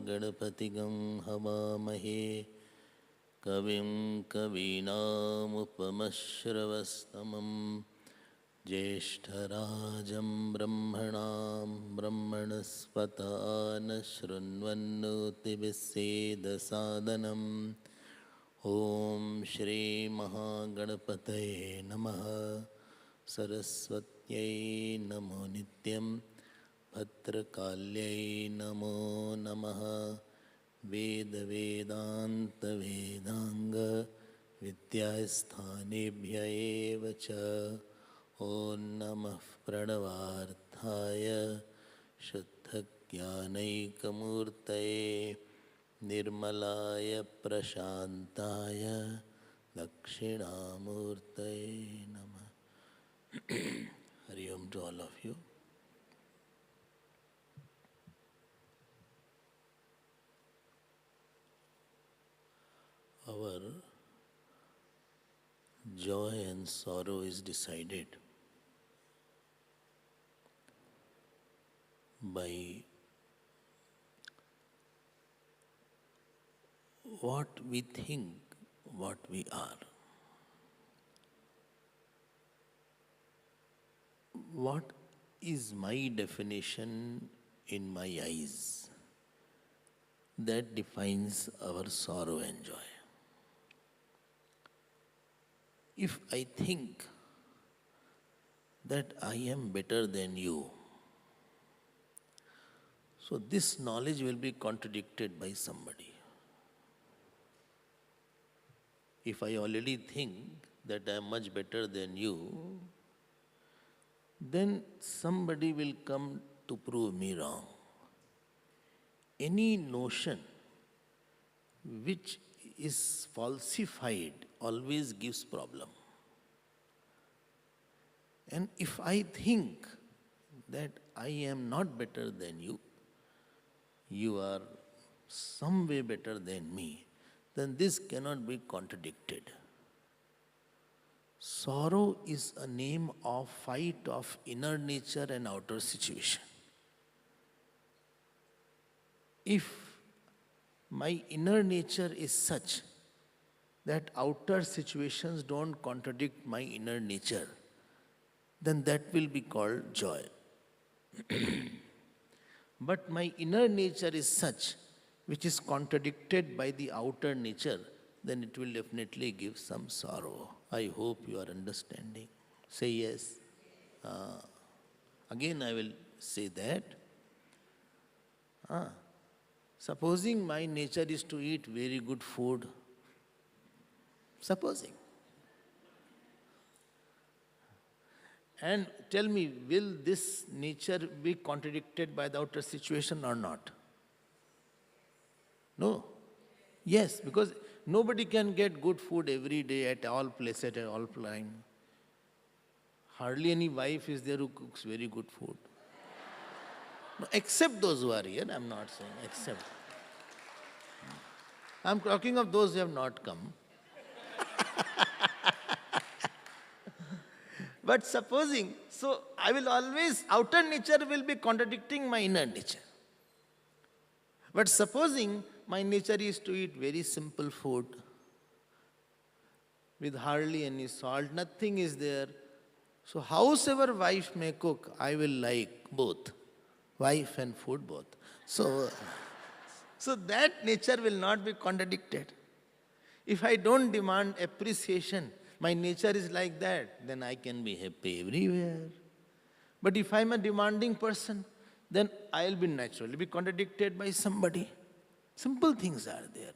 गणपतिगं हवामहे कविं कवीनामुपमश्रवस्तमं ज्येष्ठराजं ब्रह्मणां ब्रह्मणस्पत न शृण्वन्नोतिभिस्सेदसादनम् ॐ श्रीमहागणपतये नमः। सरस्वत्यै नमो नित्यं भद्रकाल्यै नमो नमः। वेदवेदान्तवेदाङ्ग विद्यास्थानेभ्य एव च ॐ नमः प्रणवार्थाय शुद्धज्ञानैकमूर्तये निर्मलाय प्रशान्ताय दक्षिणामूर्तये नमः। Hari Om to all of you. Our joy and sorrow is decided by what we think, what we are. What is my definition in my eyes? That defines our sorrow and joy. If I think that I am better than you, so this knowledge will be contradicted by somebody. If I already think that I am much better than you, then somebody will come to prove me wrong. Any notion which is falsified always gives problem. And if I think that I am not better than you, you are some way better than me, then this cannot be contradicted. Sorrow is a name of fight of inner nature and outer situation. If my inner nature is such that outer situations don't contradict my inner nature, then that will be called joy. But my inner nature is such which is contradicted by the outer nature, then it will definitely give some sorrow. I hope you are understanding. Say yes. Again I will say that. Supposing my nature is to eat very good food, supposing. And tell me, will this nature be contradicted by the outer situation or not? No. Yes, because nobody can get good food every day at all places, at all time. Hardly any wife is there who cooks very good food. No, except those who are here, I am not saying except. I am talking of those who have not come. But supposing, so I will always, outer nature will be contradicting my inner nature. But supposing my nature is to eat very simple food with hardly any salt, nothing is there. So howsoever wife may cook, I will like both, wife and food both. So that nature will not be contradicted. If I don't demand appreciation, my nature is like that, then I can be happy everywhere. But if I am a demanding person, then I will be naturally be contradicted by somebody. Simple things are there.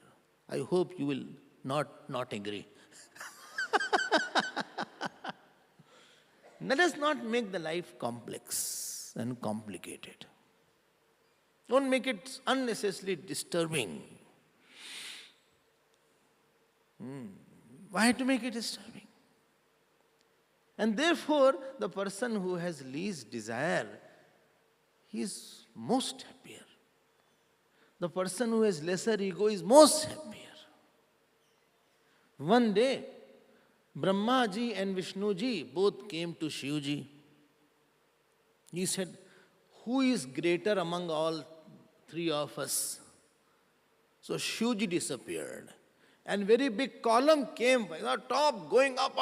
I hope you will not agree. Let us not make the life complex and complicated. Don't make it unnecessarily disturbing. Why to make it disturbing? And therefore, the person who has least desire, he is most happier. The person who has lesser ego is most happier. One day, Brahma ji and Vishnu ji both came to Shiv ji. He said, who is greater among all three of us? So Shiv ji disappeared. And very big column came by the top, going up,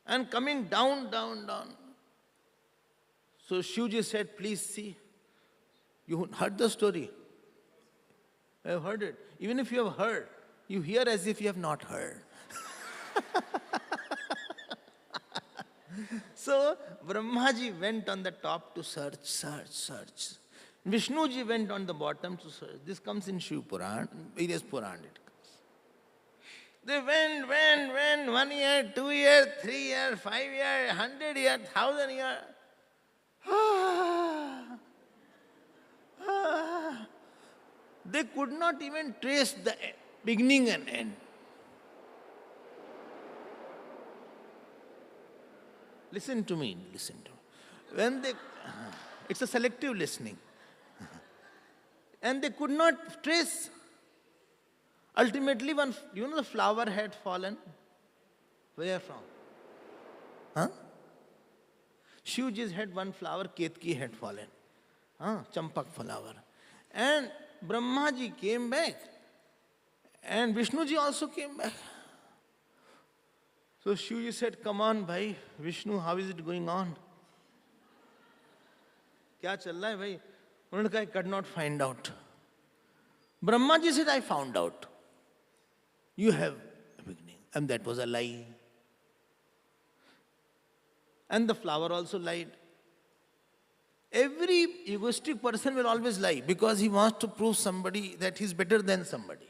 and coming down, down, down. So Shiv ji said, please see. You heard the story? I have heard it. Even if you have heard, you hear as if you have not heard. So Brahmaji went on the top to search. Vishnuji went on the bottom to search. This comes in Shiv Puran, various Puran it comes. They went, 1 year, 2 years, 3 years, 5 years, 100 years, 1,000 years. They could not even trace the beginning and end. Listen to me. When they, it's a selective listening. And they could not trace. Ultimately, the flower had fallen. Where from? Huh? Shivji's had one flower, Ketki had fallen. Champak flower. And Brahmaji came back. And Vishnuji also came back. So Shivji said, come on, bhai, Vishnu, how is it going on? Kya chal raha hai, bhai? Unhone kaha, I could not find out. Brahmaji said, I found out. You have a beginning. And that was a lie. And the flower also lied. Every egoistic person will always lie because he wants to prove somebody that he's better than somebody.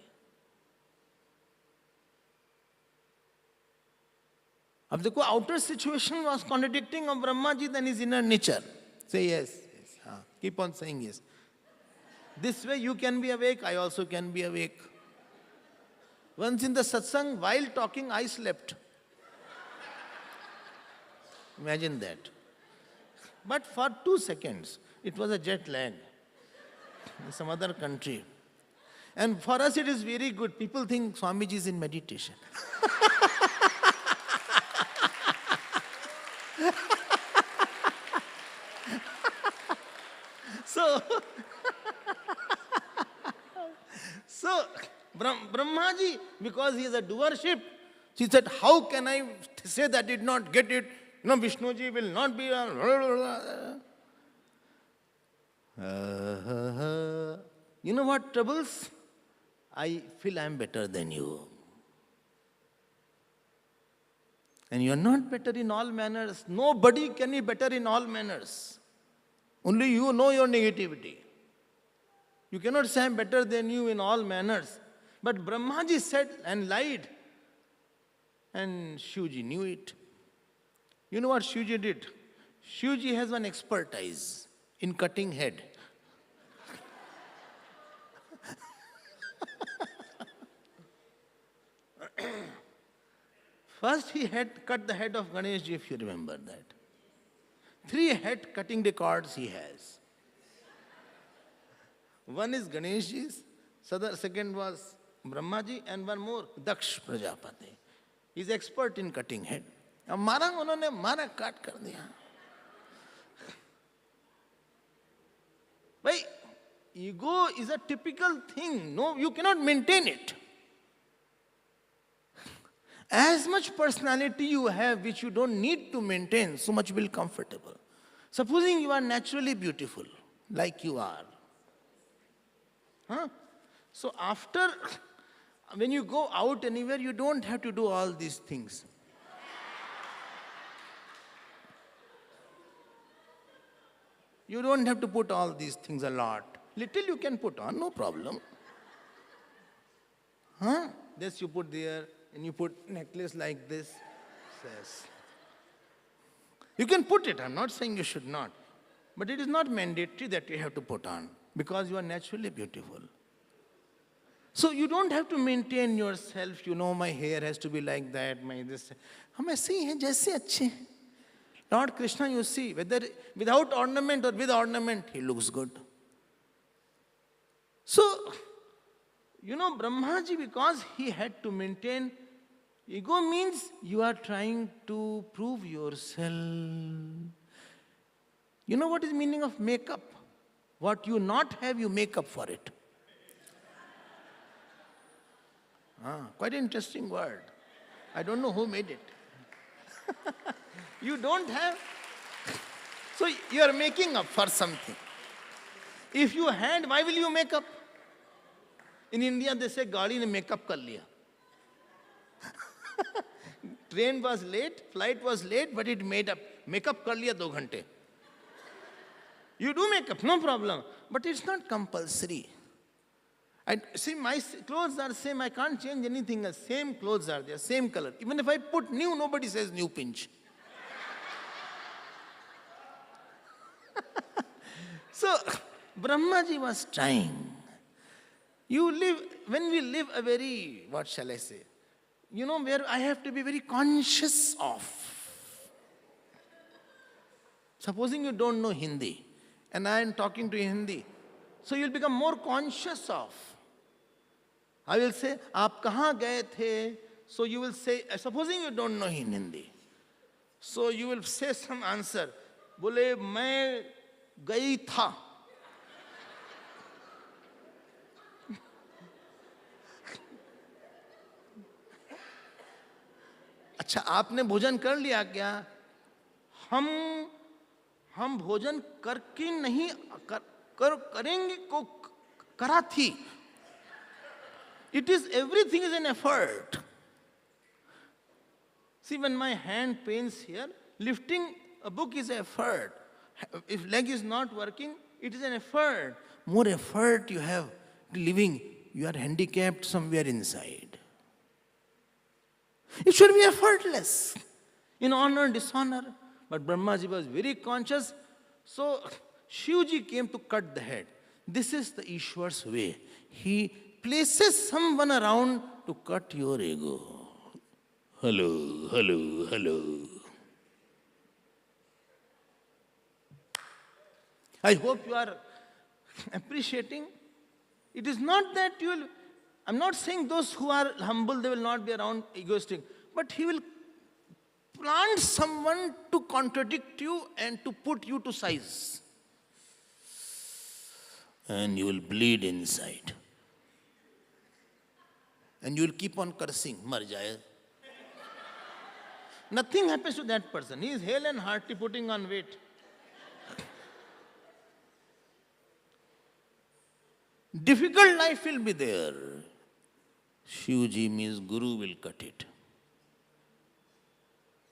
If the outer situation was contradicting of Brahmaji, then his inner nature. Say yes. Keep on saying yes. This way you can be awake, I also can be awake. Once in the satsang, while talking, I slept. Imagine that. But for 2 seconds, it was a jet lag in some other country. And for us it is very good. People think Swamiji is in meditation. So Brahmaji, because he is a doership, she said, how can I say that I did not get it? Vishnuji will not be... You know what troubles? I feel I am better than you. And you are not better in all manners. Nobody can be better in all manners. Only you know your negativity. You cannot say I am better than you in all manners. But Brahmaji said and lied. And Shivji knew it. You know what Shivji did? Shivji has one expertise in cutting head. First he had cut the head of Ganeshji, if you remember that. 3 head cutting records he has. One is Ganeshji's, second was Brahmaji, and one more, Daksh Prajapati. He is expert in cutting head. अब मारा उन्होंने मारा काट कर दिया. भाई, ego is a typical thing. No, you cannot maintain it. As much personality you have which you don't need to maintain, so much will be comfortable. Supposing you are naturally beautiful, like you are. So after, when you go out anywhere, you don't have to do all these things. You don't have to put all these things a lot. Little you can put on, no problem. Huh? This you put there, and you put necklace like this. Says. You can put it, I'm not saying you should not. But it is not mandatory that you have to put on, because you are naturally beautiful. So you don't have to maintain yourself, my hair has to be like that, my this. हम ऐसे ही हैं जैसे अच्छे हैं. Lord Krishna, you see, whether without ornament or with ornament, he looks good. So, Brahmaji, because he had to maintain, ego means you are trying to prove yourself. You know what is meaning of makeup? What you not have, you make up for it. Quite an interesting word. I don't know who made it. You don't have, so you are making up for something. If you had, why will you make up? In India, they say, gaadi ne make up kar liya. Train was late, flight was late, but it made up. Make up kar liya 2 ghante. You do make up, no problem. But it's not compulsory. See, my clothes are same. I can't change anything else. Same clothes are there, same color. Even if I put new, nobody says new pinch. So, Brahmaji was trying. When we live a very, what shall I say? Where I have to be very conscious of. Supposing you don't know Hindi, and I am talking to you Hindi, so you'll become more conscious of. I will say, aap kahan gaye the? So you will say, supposing you don't know Hindi, so you will say some answer. Bole, main gayi tha. अच्छा, आपने भोजन कर लिया क्या? हम भोजन करके नहीं करेंगे को करा थी. Everything is an effort. See, when my hand pains here, lifting a book is an effort. If leg is not working, it is an effort. More effort you have living, you are handicapped somewhere inside. It should be effortless, in honor and dishonor. But Brahmaji was very conscious. So Shivji came to cut the head. This is the Ishwar's way. He places someone around to cut your ego. Hello, hello, hello. I hope you are appreciating. It is not that you will, I'm not saying those who are humble, they will not be around egoistic. But he will plant someone to contradict you and to put you to size. And you will bleed inside. And you will keep on cursing, mar jaye. Nothing happens to that person. He is hale and hearty, putting on weight. Difficult life will be there. Shivji means Guru will cut it.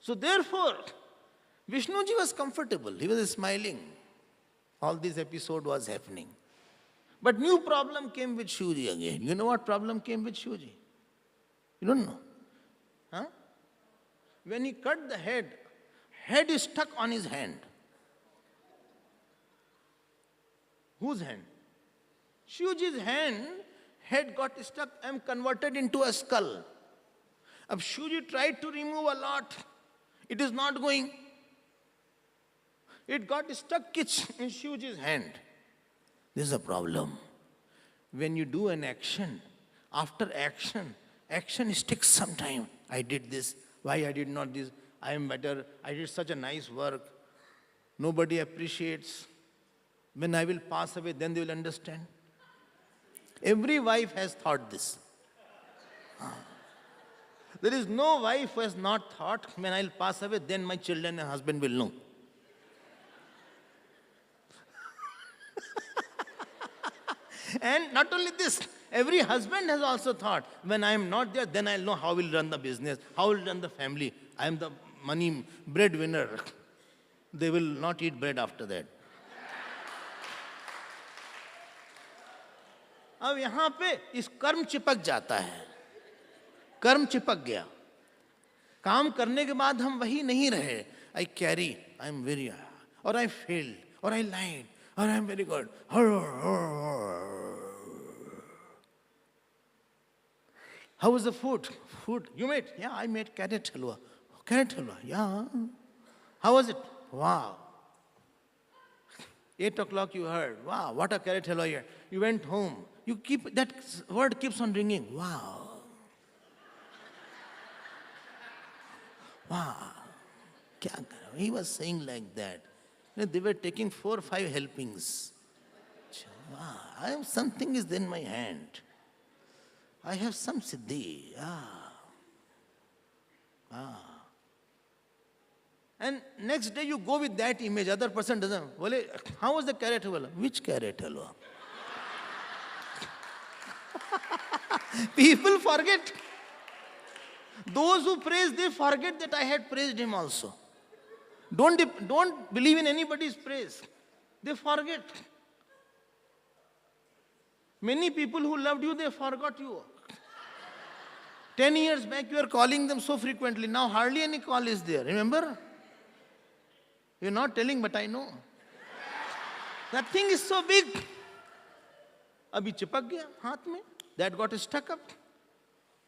So therefore, Vishnuji was comfortable. He was smiling. All this episode was happening. But new problem came with Shivji again. You know what problem came with Shivji? You don't know? Huh? When he cut the head is stuck on his hand. Whose hand? Shivji's head got stuck and converted into a skull. Ab Shivji tried to remove a lot. It is not going. It got stuck in Shivji's hand. This is a problem. When you do an action, after action sticks sometime. I did this. Why I did not this? I am better. I did such a nice work. Nobody appreciates. When I will pass away, then they will understand. Every wife has thought this. There is no wife who has not thought, when I will pass away, then my children and husband will know. And not only this, every husband has also thought, when I am not there, then I will know how I will run the business, how I will run the family. I am the money breadwinner. They will not eat bread after that. अब यहाँ पे इस कर्म चिपक जाता है. कर्म चिपक गया. काम करने के बाद हम वही नहीं रहे. I carry, I am very, or I failed, or I lied, or I am very good. How was the food? Food you made? Yeah, I made carrot halwa. Carrot halwa, yeah. How was it? Wow. 8 o'clock you heard, wow, what a carrot halwa here. You went home. You keep, that word keeps on ringing. Wow. Wow. Kya karo? He was saying like that. They were taking 4 or 5 helpings. Wow, something is in my hand. I have some siddhi. And next day you go with that image. Other person doesn't. Bole, how was the carrot halwa? Which carrot halwa? People forget. Those who praise, they forget that I had praised him also. Don't believe in anybody's praise. They forget. Many people who loved you, they forgot you. 10 years back, you were calling them so frequently. Now hardly any call is there. Remember? You're not telling, but I know. That thing is so big. Abhi chipak gaya haath mein. That got stuck up.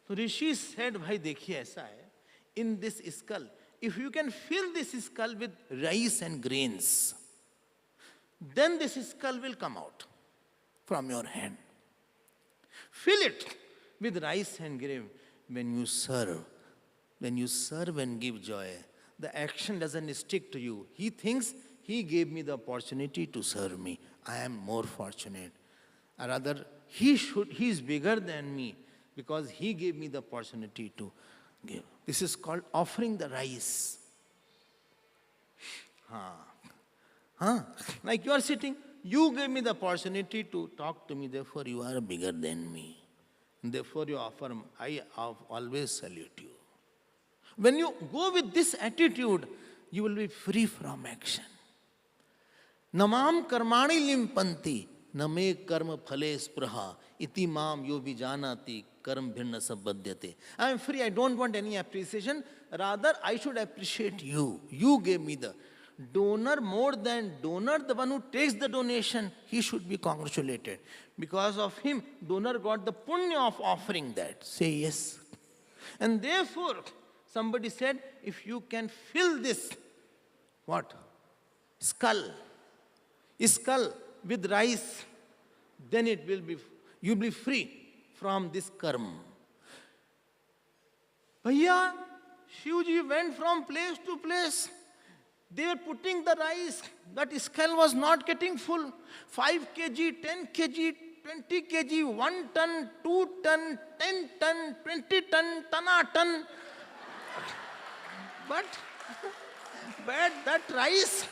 So Rishi said, bhai dekhiye aisa hai. In this skull, if you can fill this skull with rice and grains, then this skull will come out from your hand. Fill it with rice and grain. When you serve and give joy, the action doesn't stick to you. He thinks he gave me the opportunity to serve me. I am more fortunate. Or rather, he is bigger than me because he gave me the opportunity to give. This is called offering the rice. Like you are sitting, you gave me the opportunity to talk to me, therefore you are bigger than me. Therefore you offer, I always salute you. When you go with this attitude, you will be free from action. Namam karmani limpanti, name karma phale spraha, iti mam yo vijanati karm bhinna sabbadyate. I am free, I don't want any appreciation. Rather, I should appreciate you. You gave me the donor more than donor, the one who takes the donation, he should be congratulated. Because of him, donor got the punya of offering that. Say yes. And therefore, somebody said, if you can fill this, what? Skull with rice, then it will be, you'll be free from this karma. Bhaiya, Shivji went from place to place. They were putting the rice. That skull was not getting full. 5 kg, 10 kg, 20 kg, 1 ton, 2 ton, 10 ton, 20 ton, ton. But that rice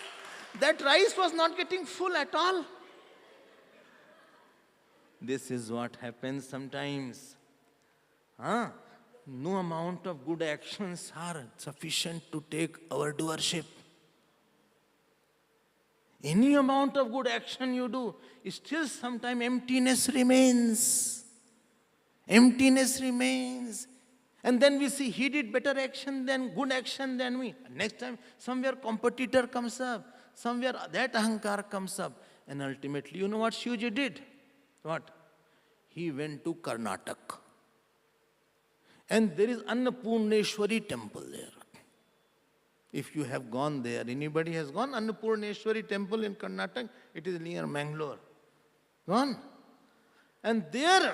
was not getting full at all. This is what happens sometimes. No amount of good actions are sufficient to take our doership. Any amount of good action you do, still sometimes emptiness remains. Emptiness remains. And then we see he did better action than good action than me. Next time, somewhere competitor comes up. Somewhere that ahankar comes up. And ultimately, you know what Shivji did? What? He went to Karnataka. And there is Annapurneshwari temple there. If you have gone there, anybody has gone? Annapurneshwari temple in Karnataka, it is near Mangalore. Gone? And there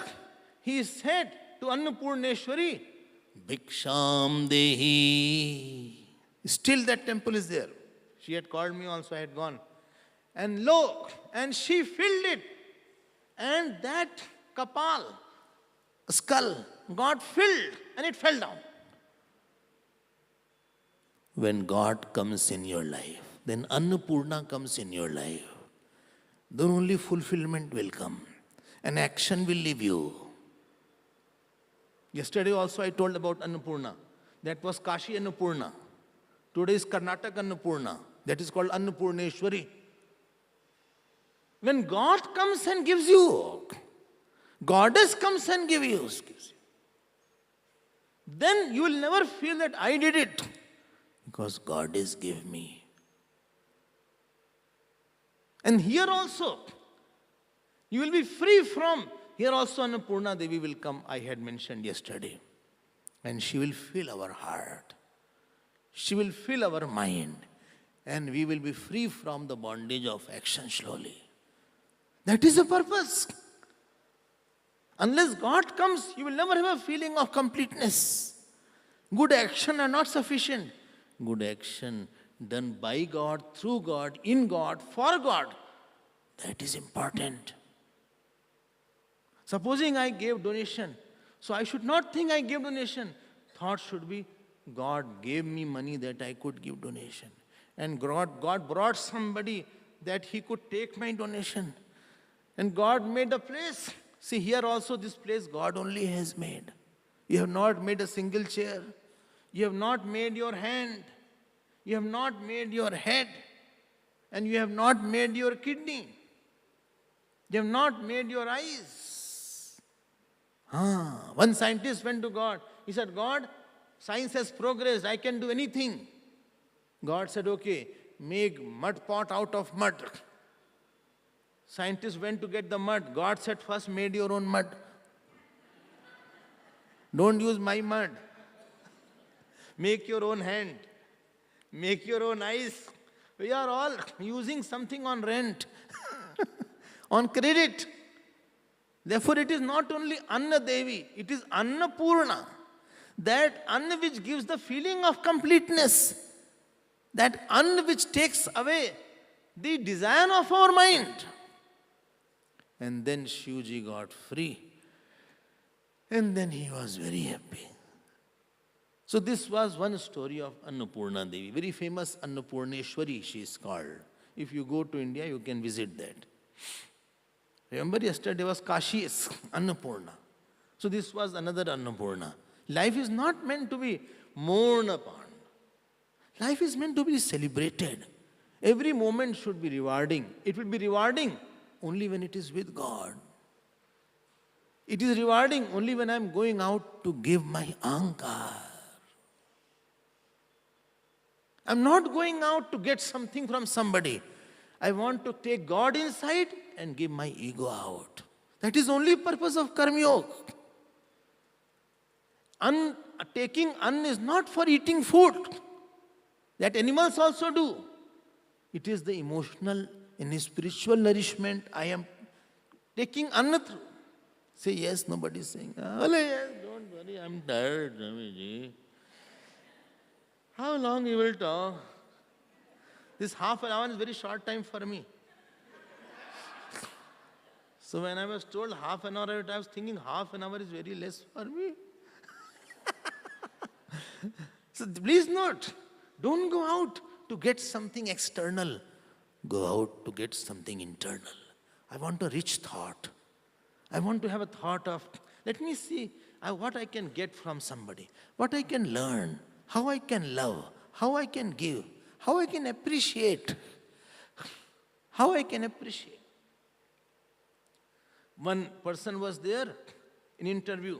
he said to Annapurneshwari, Bhiksham Dehi. Still that temple is there. She had called me also, I had gone. And lo, and she filled it. And that kapal, skull, got filled and it fell down. When God comes in your life, then Annapurna comes in your life, then only fulfillment will come. And action will leave you. Yesterday also I told about Annapurna. That was Kashi Annapurna. Today is Karnataka Annapurna. That is called Annapurneshwari. When God comes and gives you, Goddess comes and gives you. then you will never feel that I did it. Because God is give me. And here also, you will be free from, here also Annapurna Devi will come, I had mentioned yesterday. And she will fill our heart. She will fill our mind. And we will be free from the bondage of action slowly. That is the purpose. Unless God comes, you will never have a feeling of completeness. Good action are not sufficient. Good action done by God, through God, in God, for God. That is important. Supposing I gave donation, so I should not think I gave donation. Thought should be, God gave me money that I could give donation. And God brought somebody that he could take my donation. And God made a place. See, here also this place God only has made. You have not made a single chair. You have not made your hand. You have not made your head. And you have not made your kidney. You have not made your eyes. One scientist went to God. He said, God, science has progressed. I can do anything. God said, okay, make mud pot out of mud. Scientists went to get the mud. God said, first made your own mud. Don't use my mud. Make your own hand. Make your own eyes. We are all using something on rent, on credit. Therefore, it is not only Anna Devi, it is Annapurna. That Anna which gives the feeling of completeness. That Anna which takes away the desire of our mind. And then Shivji got free. And then he was very happy. So this was one story of Annapurna Devi. Very famous Annapurneshwari she is called. If you go to India, you can visit that. Remember yesterday was Kashi's Annapurna. So this was another Annapurna. Life is not meant to be mourned upon. Life is meant to be celebrated. Every moment should be rewarding. It will be rewarding only when it is with God. It is rewarding only when I am going out to give my ankar. I am not going out to get something from somebody. I want to take God inside and give my ego out. That is only purpose of Karma Yoga. Taking Ann is not for eating food. That animals also do. It is the emotional and spiritual nourishment I am taking Anna through. Say yes, nobody is saying, oh, yes, don't worry, I'm tired, Swamiji. How long you will talk? This half an hour is very short time for me. So when I was told half an hour, I was thinking half an hour is very less for me. So please note, don't go out to get something external. Go out to get something internal. I want a rich thought. I want to have a thought of, let me see what I can get from somebody, what I can learn, how I can love, how I can give, how I can appreciate, how I can appreciate. One person was there in interview.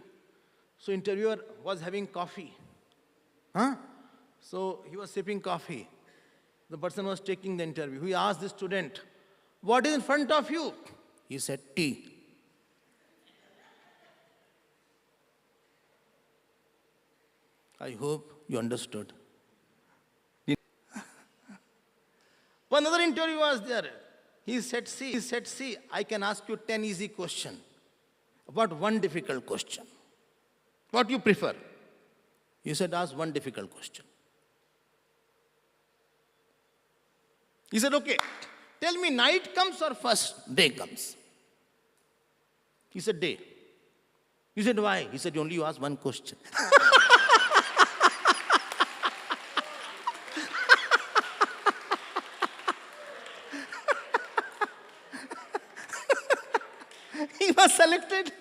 So interviewer was having coffee. So he was sipping coffee. The person was taking the interview. He asked the student, what is in front of you? He said, tea. I hope you understood. Another interview was there. He said, see, I can ask you 10 easy questions. About one difficult question. What you prefer? He said, ask one difficult question. He said, okay, tell me night comes or first day comes? He said, day. He said, why? He said, only you ask one question. He was selected.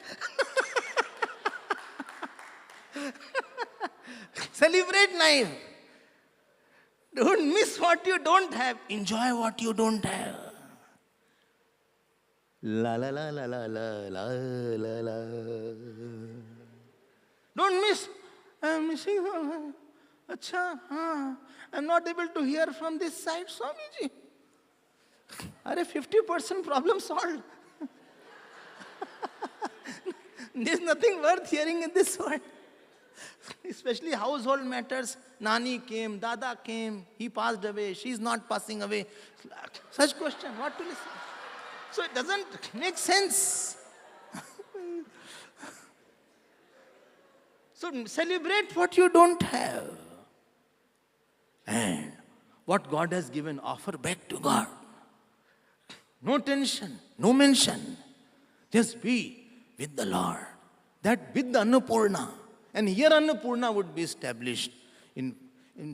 Celebrate life. Don't miss what you don't have. Enjoy what you don't have. La la la la la la la la la. Don't miss. I'm missing. Acha, I'm not able to hear from this side, Swamiji. Are 50% problem solved? There's nothing worth hearing in this world. Especially household matters. Nani came, Dada came, he passed away, she's not passing away. Such question, what to listen? So it doesn't make sense. So celebrate what you don't have. And what God has given, offer back to God. No tension, no mention. Just be with the Lord. That with the Annapurna. And here Annapurna would be established in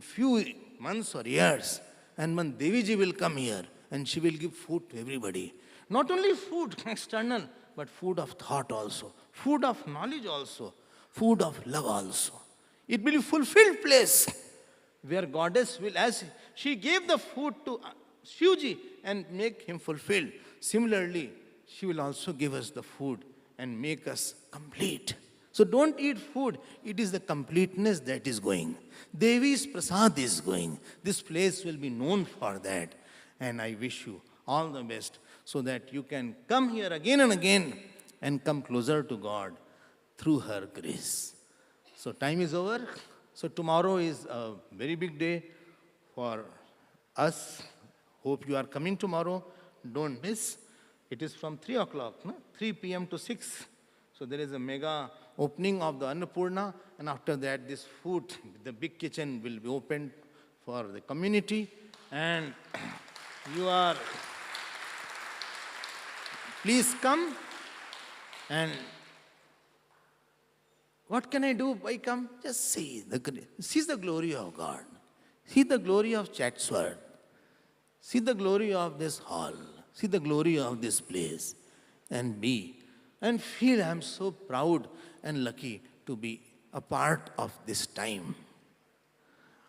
few months or years. And when Devi ji will come here and she will give food to everybody. Not only food external, but food of thought also. Food of knowledge also. Food of love also. It will be fulfilled place where Goddess will, as she gave the food to Shivji and make him fulfilled. Similarly, she will also give us the food and make us complete. So don't eat food. It is the completeness that is going. Devi's prasad is going. This place will be known for that. And I wish you all the best so that you can come here again and again and come closer to God through her grace. So time is over. So tomorrow is a very big day for us. Hope you are coming tomorrow. Don't miss. It is from 3 o'clock, no? 3 p.m. to 6. So there is a mega opening of the Annapurna. And after that, this food, the big kitchen will be opened for the community. And you are, please come. And what can I do? Why come? Just see the glory of God. See the glory of Chatsworth. See the glory of this hall. See the glory of this place. And be. And feel I'm so proud and lucky to be a part of this time.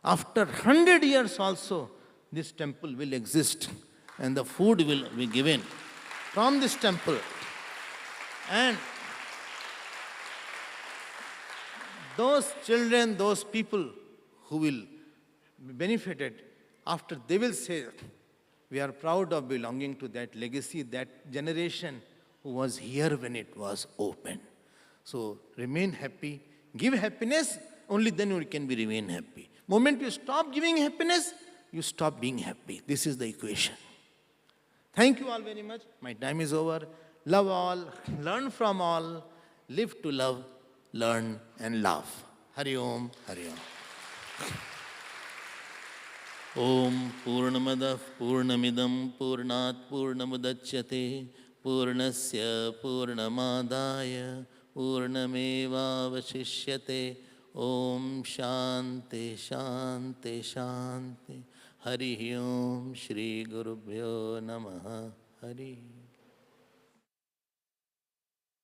After 100 years also, this temple will exist. And the food will be given from this temple. And those children, those people who will be benefited, after they will say, we are proud of belonging to that legacy, that generation who was here when it was open. So remain happy, give happiness, only then you can remain happy. Moment you stop giving happiness, you stop being happy. This is the equation. Thank you all very much. My time is over. Love all, learn from all, live to love, learn and love. Hari Om, Hari Om. Om Purnamada Purnamidam Purnat Purnamudachyate Purnasya Purnamadaya Purnameva Vashishyate Om Shanti Shanti Shanti Hari Om Shri Gurubhyo Namaha Hari.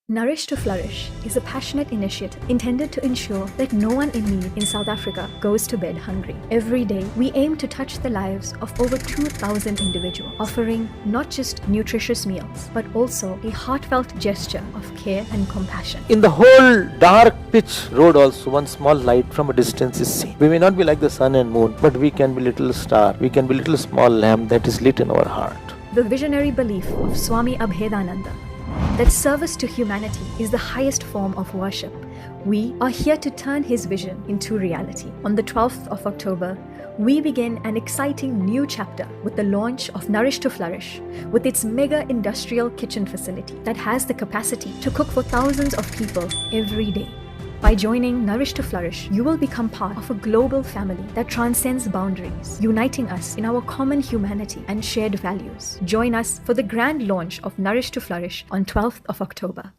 Nourish to Flourish is a passionate initiative intended to ensure that no one in need in South Africa goes to bed hungry. Every day, we aim to touch the lives of over 2,000 individuals, offering not just nutritious meals, but also a heartfelt gesture of care and compassion. In the whole dark pitch road also, one small light from a distance is seen. We may not be like the sun and moon, but we can be little star. We can be little small lamp that is lit in our heart. The visionary belief of Swami Abhedananda that service to humanity is the highest form of worship. We are here to turn his vision into reality. On the 12th of October, we begin an exciting new chapter with the launch of Nourish to Flourish, with its mega industrial kitchen facility that has the capacity to cook for thousands of people every day. By joining Nourish to Flourish, you will become part of a global family that transcends boundaries, uniting us in our common humanity and shared values. Join us for the grand launch of Nourish to Flourish on 12th of October.